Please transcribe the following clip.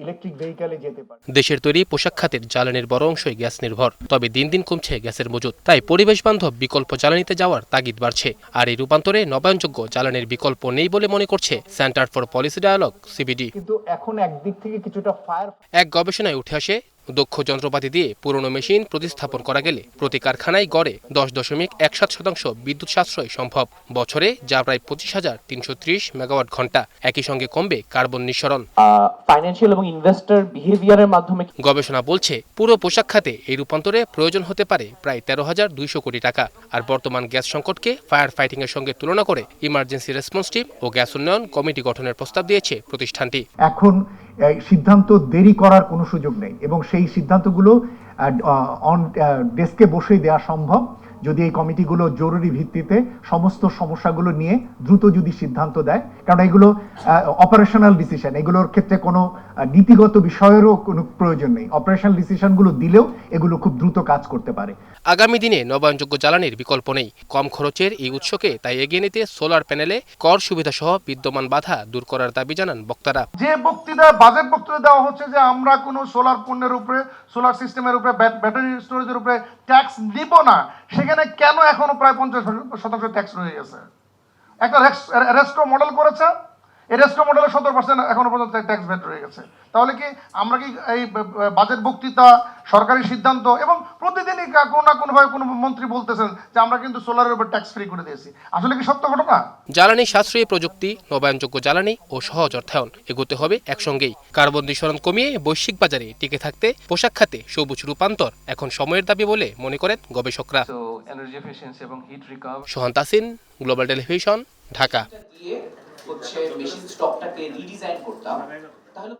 Electric ভেহিকলে যেতে পারে। দেশের তৈরি পোশাক খাতের জ্বালানির বড় অংশই গ্যাস নির্ভর, তবে দিন দিন কমছে গ্যাসের মজুত। তাই পরিবেশ বান্ধব বিকল্প জ্বালানিতে যাওয়ার তাগিদ বাড়ছে। আর এই রূপান্তরে নবায়নযোগ্য জ্বালানির বিকল্প নেই বলে মনে করছে Centre for Policy Dialogue CPD. কিন্তু এখন একদিক থেকে কিছুটা এক গবেষণায় উঠে আসে, দক্ষ যন্ত্রপাতি দিয়ে পুরনো মেশিন প্রতিস্থাপন করা গেলে প্রতি কারখানায় গড়ে 10.17% বিদ্যুৎ সাশ্রয় সম্ভব বছরে, যা প্রায় 25,330 মেগাওয়াট ঘন্টা। একই সঙ্গে কমবে কার্বন নিঃসরণ। ফাইন্যান্সিয়াল এবং ইনভেস্টর বিহেভিয়ারের মাধ্যমে গবেষণা বলছে, পুরো পোশাক খাতে এই রূপান্তরে প্রয়োজন হতে পারে প্রায় 13,200 কোটি টাকা। আর বর্তমান গ্যাস সংকটকে ফায়ার ফাইটিং এর সঙ্গে তুলনা করে ইমার্জেন্সি রেসপন্স টিম ও গ্যাস উন্নয়ন কমিটি গঠনের প্রস্তাব দিয়েছে প্রতিষ্ঠানটি। এখন সিদ্ধান্ত দেরি করার কোনো সুযোগ নেই এবং সেই সিদ্ধান্তগুলো অন ডেস্কে বসেই দেওয়া সম্ভব যদি এই কমিটিগুলো জরুরি ভিত্তিতে সমস্ত সমস্যাগুলো নিয়ে দ্রুত যদি সিদ্ধান্ত দেয়। কারণ এগুলো অপারেশনাল ডিসিশন, এগুলোর ক্ষেত্রে কোনো নীতিগত বিষয়েরও কোনো প্রয়োজন নেই। অপারেশনাল ডিসিশনগুলো দিলেও এগুলো খুব দ্রুত কাজ করতে পারে। আগামী দিনে নবায়নযোগ্য জ্বালানির বিকল্প নেই। কম খরচের এই উৎসকে তাই এগিয়ে নিতে সোলার প্যানেলে কর সুবিধা সহ বিদ্যমান বাধা দূর করার দাবি জানান বক্তারা। যে বাজেট বক্তৃতা দেওয়া হচ্ছে যে আমরা কোনো সোলার পণ্যের উপরে, সোলার সিস্টেমের উপরে, ব্যাটারি স্টোরেজের উপরে ট্যাক্স দিব না, সেখানে কেন এখনো প্রায় 50% ট্যাক্স রয়ে গেছে? একটা রেস্কো মডেল করেছে, এই রেস্কো মডেলে 17% এখনো পর্যন্ত ট্যাক্স ভ্যাট রয়ে গেছে। তাহলে কি আমরা কি এই বাজেট বক্তৃতা, সরকারি সিদ্ধান্ত এবং প্রতিদিনই কোনো না কোনোভাবে কোনো মন্ত্রী বলতেছেন যে আমরা কিন্তু সোলারের উপর ট্যাক্স ফ্রি করে দিয়েছি, আসলে কি সত্য ঘটনা? জ্বালানি সাশ্রয়ী প্রযুক্তি, নবায়নযোগ্য জ্বালানি ও সহজ অর্থায়ন এগোতে হবে একসঙ্গেই। কার্বন নিঃসরণ কমিয়ে বৈশ্বিক বাজারে টিকে থাকতে পোশাক খাতে সবুজ রূপান্তর এখন সময়ের দাবি বলে মনে করেন গবেষকরা। সোহান তাসিন, গ্লোবাল টেলিভিশন, ঢাকা। হচ্ছে মেশিন স্টকটাকে রিডিজাইন করতাম, তাহলে